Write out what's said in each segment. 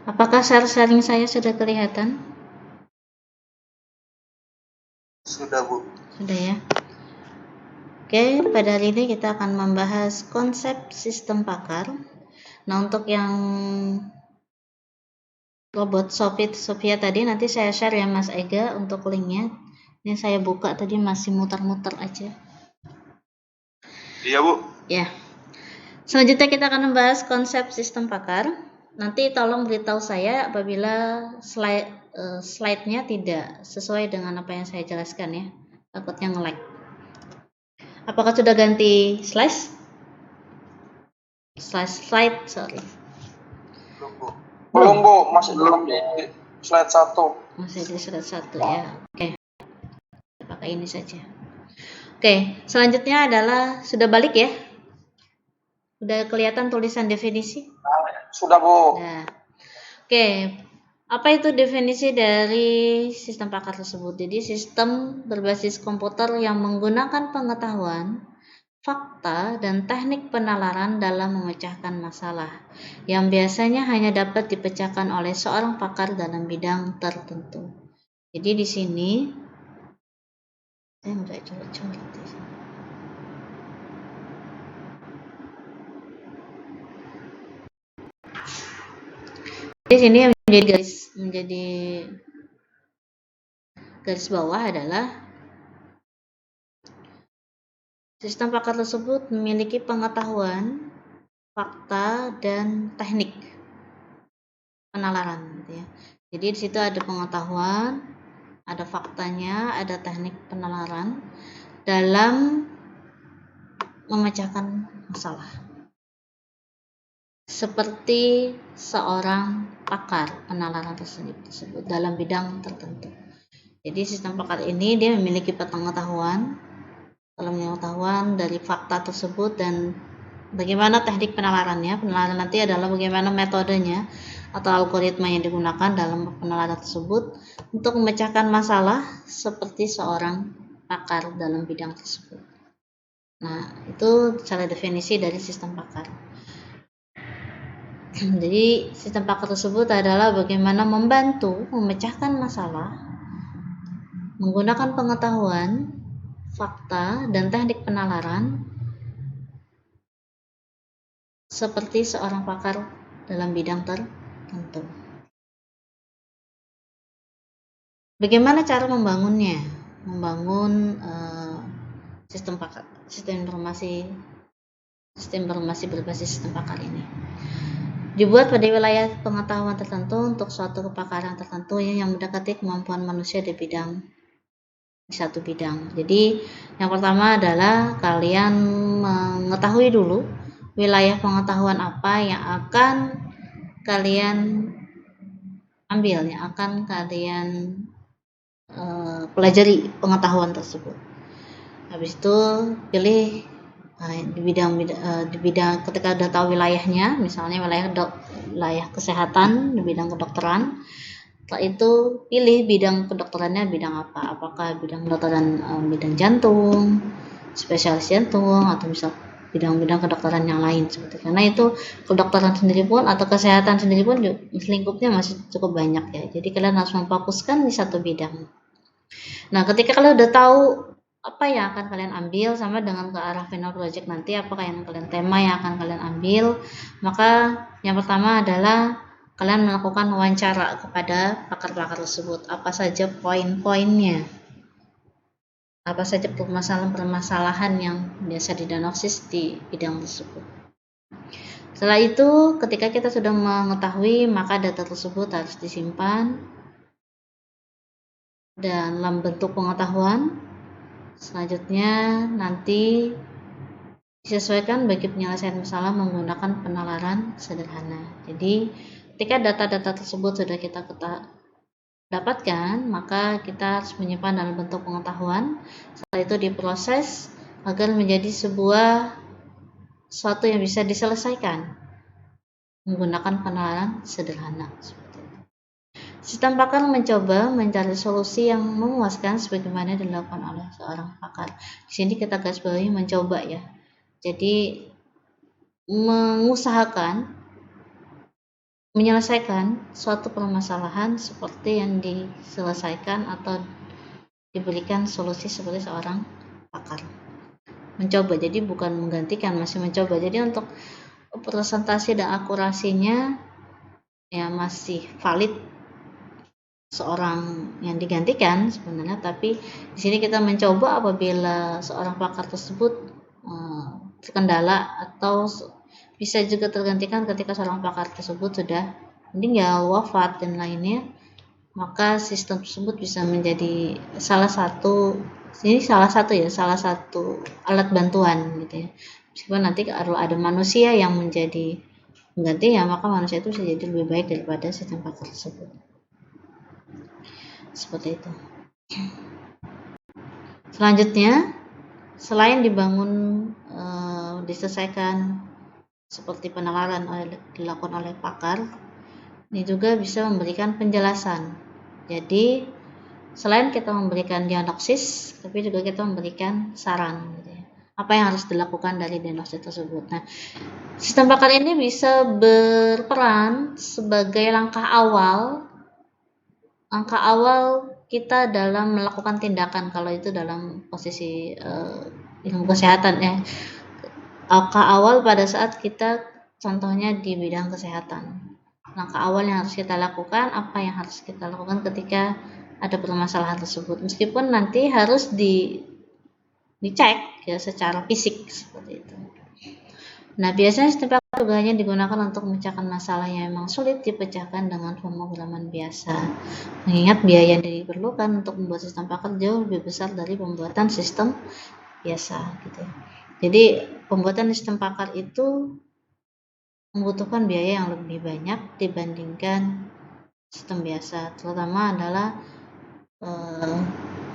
Apakah sharing saya sudah kelihatan? Sudah, Bu. Sudah ya. Oke, pada hari ini kita akan membahas konsep sistem pakar. Nah, untuk yang robot Sophia tadi nanti saya share ya Mas Ega untuk linknya. Ini saya buka tadi masih muter-muter aja. Iya, Bu. Ya. Selanjutnya kita akan membahas konsep sistem pakar. Nanti tolong beritahu saya apabila slide-nya tidak sesuai dengan apa yang saya jelaskan ya. Takutnya nge-lag. Apakah sudah ganti slide? Slide, sorry. Belum, Bu. Masih belum di slide 1. Masih di slide 1 ya. Oke. Kita pakai ini saja. Oke, selanjutnya adalah sudah balik ya? Sudah kelihatan tulisan definisi? Sudah, Bu. Nah. Oke, apa itu definisi dari sistem pakar tersebut? Jadi sistem berbasis komputer yang menggunakan pengetahuan, fakta, dan teknik penalaran dalam memecahkan masalah yang biasanya hanya dapat dipecahkan oleh seorang pakar dalam bidang tertentu. Jadi di sini saya nggak coret-coret di sini. Di sini yang menjadi garis bawah adalah sistem pakar tersebut memiliki pengetahuan, fakta, dan teknik penalaran gitu ya. Jadi di situ ada pengetahuan, ada faktanya, ada teknik penalaran dalam memecahkan masalah. Seperti seorang pakar penalaran tersebut dalam bidang tertentu. Jadi sistem pakar ini dia memiliki pengetahuan dari fakta tersebut dan bagaimana teknik penalarannya. Penalaran nanti adalah bagaimana metodenya atau algoritma yang digunakan dalam penalaran tersebut untuk memecahkan masalah seperti seorang pakar dalam bidang tersebut. Nah, itu cara definisi dari sistem pakar. Jadi, sistem pakar tersebut adalah bagaimana membantu memecahkan masalah menggunakan pengetahuan, fakta, dan teknik penalaran seperti seorang pakar dalam bidang tertentu. Bagaimana cara membangunnya? Membangun sistem informasi berbasis sistem pakar ini dibuat pada wilayah pengetahuan tertentu untuk suatu kepakaran tertentu yang mendekati kemampuan manusia di satu bidang. Jadi yang pertama adalah kalian mengetahui dulu wilayah pengetahuan apa yang akan kalian ambil, yang akan kalian pelajari pengetahuan tersebut. Habis itu pilih di bidang ketika udah tahu wilayahnya, misalnya wilayah kesehatan di bidang kedokteran. Setelah itu pilih bidang kedokterannya bidang apa? Apakah bidang kedokteran bidang jantung, spesialis jantung, atau misal bidang-bidang kedokteran yang lain seperti. Karena itu kedokteran sendiri pun atau kesehatan sendiri pun lingkupnya masih cukup banyak ya. Jadi kalian harus memfokuskan di satu bidang. Nah, ketika kalian udah tahu apa yang akan kalian ambil sama dengan ke arah final project nanti, apakah yang tema yang akan kalian ambil, maka yang pertama adalah kalian melakukan wawancara kepada pakar-pakar tersebut. Apa saja poin-poinnya, apa saja permasalahan yang biasa didiagnosis di bidang tersebut. Setelah itu, ketika kita sudah mengetahui, maka data tersebut harus disimpan dalam bentuk pengetahuan. Selanjutnya nanti disesuaikan bagi penyelesaian masalah menggunakan penalaran sederhana. Jadi ketika data-data tersebut sudah kita dapatkan, maka kita harus menyimpan dalam bentuk pengetahuan. Setelah itu diproses agar menjadi suatu yang bisa diselesaikan menggunakan penalaran sederhana. Sistem pakar mencoba mencari solusi yang memuaskan sebagaimana dilakukan oleh seorang pakar. Di sini kita garis bawahi mencoba ya. Jadi mengusahakan menyelesaikan suatu permasalahan seperti yang diselesaikan atau diberikan solusi seperti seorang pakar. Mencoba, jadi bukan menggantikan, masih mencoba. Jadi untuk presentasi dan akurasinya ya masih valid seorang yang digantikan sebenarnya, tapi di sini kita mencoba apabila seorang pakar tersebut terkendala atau bisa juga tergantikan ketika seorang pakar tersebut sudah meninggal, wafat dan lainnya, maka sistem tersebut bisa menjadi salah satu alat bantuan gitu ya. Meskipun nanti kalau ada manusia yang menjadi pengganti ya, maka manusia itu bisa jadi lebih baik daripada sistem pakar tersebut. Seperti itu. Selanjutnya, selain dibangun diselesaikan seperti penalaran dilakukan oleh pakar, ini juga bisa memberikan penjelasan. Jadi selain kita memberikan diagnosis, tapi juga kita memberikan saran gitu ya. Apa yang harus dilakukan dari diagnosis tersebut. Nah, sistem pakar ini bisa berperan sebagai langkah awal kita dalam melakukan tindakan, kalau itu dalam posisi ilmu kesehatan ya. Langkah awal pada saat kita contohnya di bidang kesehatan. Langkah awal yang harus kita lakukan, apa yang harus kita lakukan ketika ada permasalahan tersebut. Meskipun nanti harus dicek ya secara fisik seperti itu. Nah, biasanya sistem pakar juga hanya digunakan untuk memecahkan masalah yang memang sulit dipecahkan dengan pemrograman biasa. Mengingat biaya yang diperlukan untuk membuat sistem pakar jauh lebih besar dari pembuatan sistem biasa gitu. Jadi pembuatan sistem pakar itu membutuhkan biaya yang lebih banyak dibandingkan sistem biasa, terutama adalah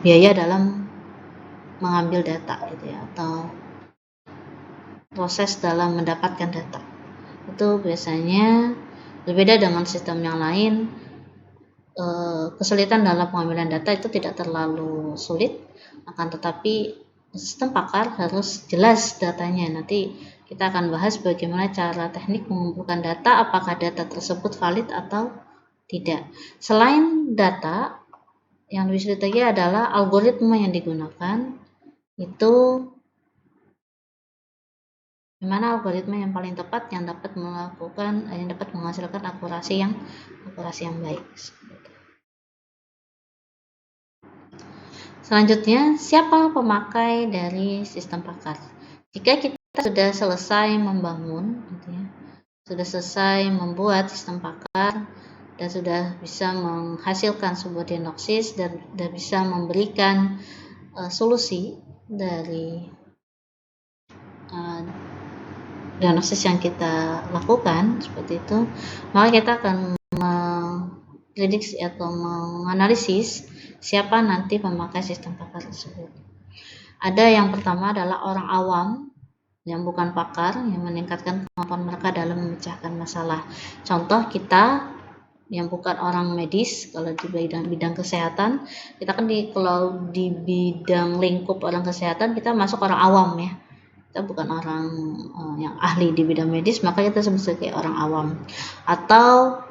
biaya dalam mengambil data gitu ya, atau proses dalam mendapatkan data. Itu biasanya berbeda dengan sistem yang lain. Kesulitan dalam pengambilan data itu tidak terlalu sulit, akan tetapi sistem pakar harus jelas datanya. Nanti kita akan bahas bagaimana cara teknik mengumpulkan data, apakah data tersebut valid atau tidak. Selain data, yang lebih sulit lagi adalah algoritma yang digunakan. Itu gimana algoritma yang paling tepat yang dapat menghasilkan akurasi yang baik. Selanjutnya, siapa pemakai dari sistem pakar? Jika kita sudah selesai membangun, gitu ya, sudah selesai membuat sistem pakar dan sudah bisa menghasilkan sebuah diagnosis dan bisa memberikan solusi dari diagnosis yang kita lakukan seperti itu, maka kita akan memprediksi atau menganalisis siapa nanti pemakai sistem pakar tersebut. Ada yang pertama adalah orang awam yang bukan pakar, yang meningkatkan kemampuan mereka dalam memecahkan masalah. Contoh, kita yang bukan orang medis, kalau di bidang kesehatan, kita kan kalau di bidang lingkup orang kesehatan kita masuk orang awam ya. Kita bukan orang yang ahli di bidang medis, maka kita sebut sebagai orang awam. Atau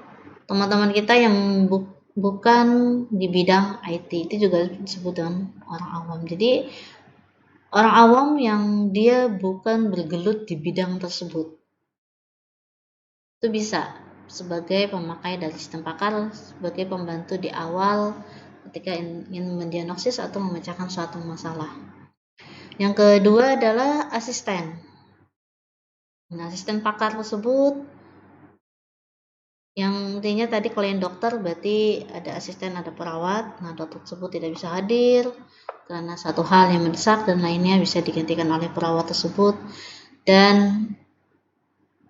teman-teman kita yang bukan di bidang IT, itu juga disebut dengan orang awam. Jadi orang awam yang dia bukan bergelut di bidang tersebut, itu bisa sebagai pemakai dari sistem pakar, sebagai pembantu di awal ketika ingin mendiagnosis atau memecahkan suatu masalah. Yang kedua adalah asisten. Nah, asisten pakar tersebut yang intinya tadi kalau yang dokter berarti ada asisten, ada perawat. Nah, dokter tersebut tidak bisa hadir karena satu hal yang mendesak dan lainnya bisa digantikan oleh perawat tersebut dan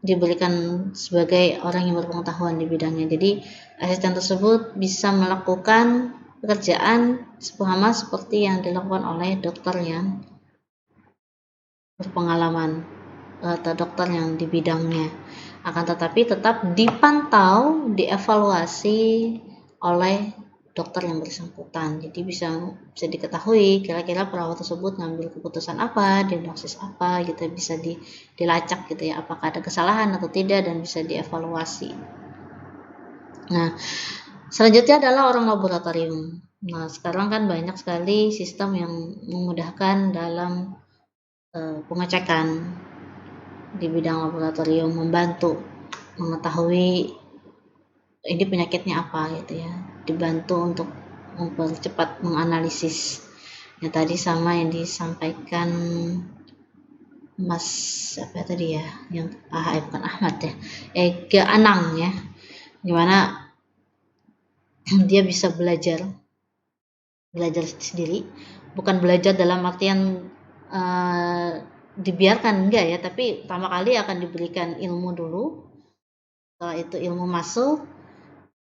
diberikan sebagai orang yang berpengetahuan di bidangnya. Jadi asisten tersebut bisa melakukan pekerjaan sama seperti yang dilakukan oleh dokter yang berpengalaman atau dokter yang di bidangnya, akan tetapi tetap dipantau, dievaluasi oleh dokter yang bersangkutan. Jadi bisa diketahui kira-kira perawat tersebut ngambil keputusan apa, diagnosis apa gitu, bisa dilacak gitu ya, apakah ada kesalahan atau tidak dan bisa dievaluasi. Nah, selanjutnya adalah orang laboratorium. Nah, sekarang kan banyak sekali sistem yang memudahkan dalam pengecekan di bidang laboratorium, membantu mengetahui ini penyakitnya apa gitu ya, dibantu untuk mempercepat menganalisis. Ya tadi sama yang disampaikan Mas apa tadi ya, yang bukan Ahmad ya, Ega Anang ya, gimana dia bisa belajar sendiri, bukan belajar dalam artian dibiarkan enggak ya, tapi pertama kali akan diberikan ilmu dulu, setelah itu ilmu masuk,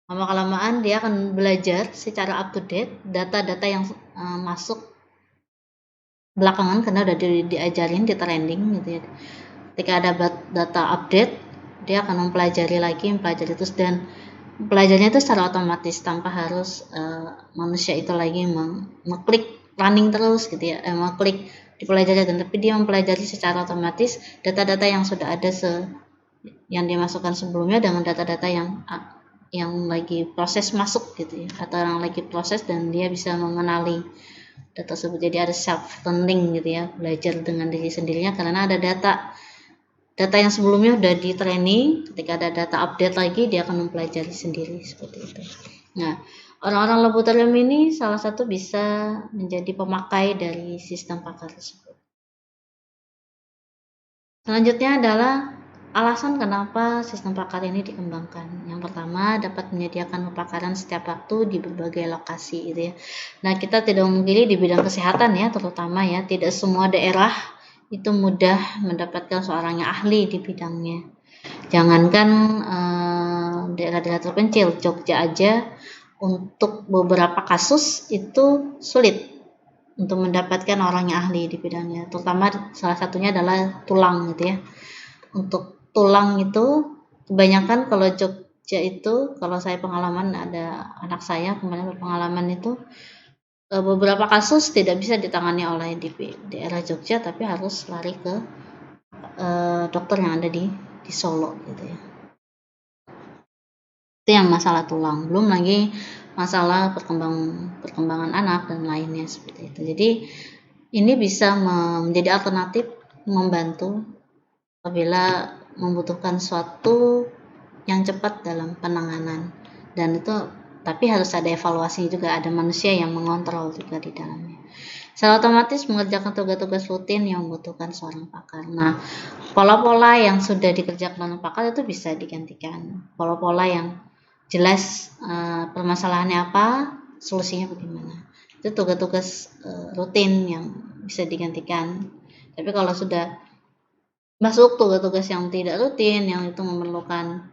lama-kelamaan dia akan belajar secara up to date data-data yang masuk belakangan karena udah diajarin di training gitu ya. Ketika ada data update, dia akan mempelajari terus, dan belajarnya itu secara otomatis tanpa harus manusia itu lagi mengklik running terus gitu ya, mengklik dipelajari, dan tapi dia mempelajari secara otomatis data-data yang sudah ada yang dimasukkan sebelumnya dengan data-data yang lagi proses masuk gitu ya, atau yang lagi proses, dan dia bisa mengenali data tersebut. Jadi ada self learning gitu ya, belajar dengan diri sendirinya karena ada data yang sebelumnya udah di training. Ketika ada data update lagi, dia akan mempelajari sendiri seperti itu. Nah, orang-orang laboratorium ini salah satu bisa menjadi pemakai dari sistem pakar tersebut. Selanjutnya adalah alasan kenapa sistem pakar ini dikembangkan. Yang pertama, dapat menyediakan pemakaran setiap waktu di berbagai lokasi gitu ya. Nah, kita tidak memungkiri di bidang kesehatan ya, terutama ya, tidak semua daerah itu mudah mendapatkan seorang yang ahli di bidangnya. Jangankan daerah-daerah terpencil, Jogja aja untuk beberapa kasus itu sulit untuk mendapatkan orang yang ahli di bidangnya. Terutama salah satunya adalah tulang gitu ya. Untuk tulang itu kebanyakan kalau Jogja itu, kalau saya pengalaman, ada anak saya kemarin berpengalaman itu, beberapa kasus tidak bisa ditangani oleh di daerah Jogja, tapi harus lari ke dokter yang ada di Solo gitu ya. Itu yang masalah tulang, belum lagi masalah perkembangan anak dan lainnya seperti itu. Jadi ini bisa menjadi alternatif membantu apabila membutuhkan suatu yang cepat dalam penanganan, dan itu tapi harus ada evaluasi juga, ada manusia yang mengontrol juga di dalamnya. Secara otomatis mengerjakan tugas-tugas rutin yang membutuhkan seorang pakar. Nah, pola-pola yang sudah dikerjakan oleh pakar itu bisa digantikan. Pola-pola yang jelas permasalahannya apa, solusinya bagaimana. Itu tugas-tugas rutin yang bisa digantikan. Tapi kalau sudah masuk tugas-tugas yang tidak rutin, yang itu memerlukan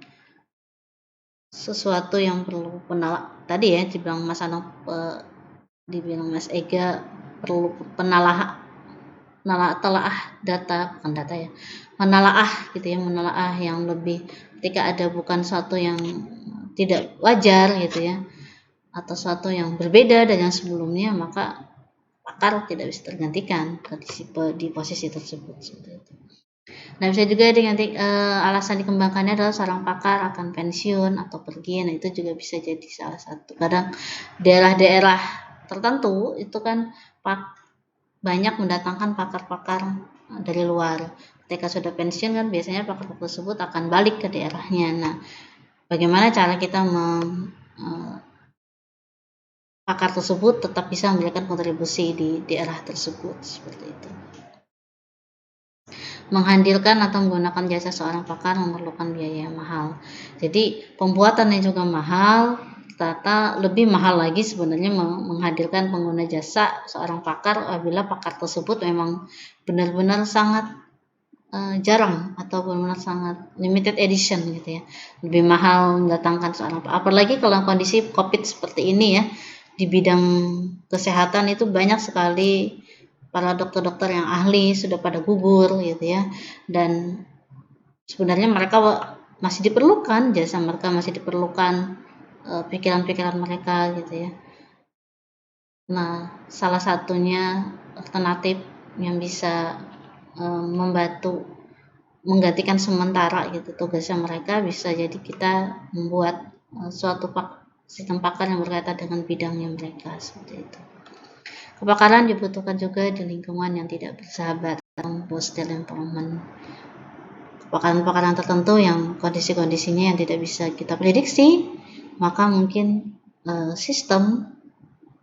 sesuatu yang perlu tadi ya, dibilang Mas Anang, dibilang Mas Ega, perlu telaah data, bukan data ya, menelaah gitu ya, menelaah yang lebih ketika ada bukan suatu yang tidak wajar gitu ya, atau suatu yang berbeda dari yang sebelumnya, maka pakar tidak bisa tergantikan di posisi tersebut seperti itu. Nah, bisa juga alasan dikembangkannya adalah seorang pakar akan pensiun atau pergi. Nah, itu juga bisa jadi salah satu. Kadang daerah-daerah tertentu itu kan banyak mendatangkan pakar-pakar dari luar. Ketika sudah pensiun kan biasanya pakar tersebut akan balik ke daerahnya. Nah, bagaimana cara kita pakar tersebut tetap bisa memberikan kontribusi di daerah tersebut seperti itu. Menghadirkan atau menggunakan jasa seorang pakar memerlukan biaya yang mahal. Jadi pembuatannya juga mahal, ternyata lebih mahal lagi sebenarnya menghadirkan pengguna jasa seorang pakar apabila pakar tersebut memang benar-benar sangat jarang atau benar-benar sangat limited edition gitu ya. Lebih mahal mendatangkan seorang pakar. Apalagi kalau kondisi COVID seperti ini ya, di bidang kesehatan itu banyak sekali para dokter-dokter yang ahli sudah pada gugur gitu ya, dan sebenarnya mereka masih diperlukan, jasa mereka masih diperlukan, pikiran-pikiran mereka gitu ya. Nah, salah satunya alternatif yang bisa membantu menggantikan sementara gitu tugasnya mereka, bisa jadi kita membuat sistem pakar yang berkaitan dengan bidangnya mereka, seperti itu. Kepakaran dibutuhkan juga di lingkungan yang tidak bersahabat atau hostile environment. Kepakaran-kepakaran tertentu yang kondisi-kondisinya yang tidak bisa kita prediksi, maka mungkin sistem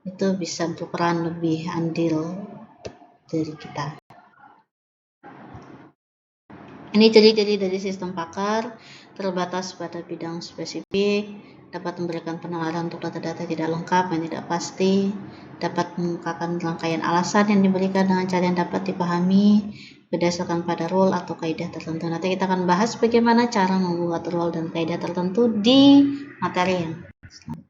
itu bisa berperan lebih andil dari kita. Ini ciri-ciri dari sistem pakar: terbatas pada bidang spesifik, dapat memberikan penalaran untuk data-data tidak lengkap dan tidak pasti, dapat mengungkapkan rangkaian alasan yang diberikan dengan cara yang dapat dipahami berdasarkan pada rule atau kaidah tertentu. Nanti kita akan bahas bagaimana cara membuat rule dan kaidah tertentu di materi yang selanjutnya.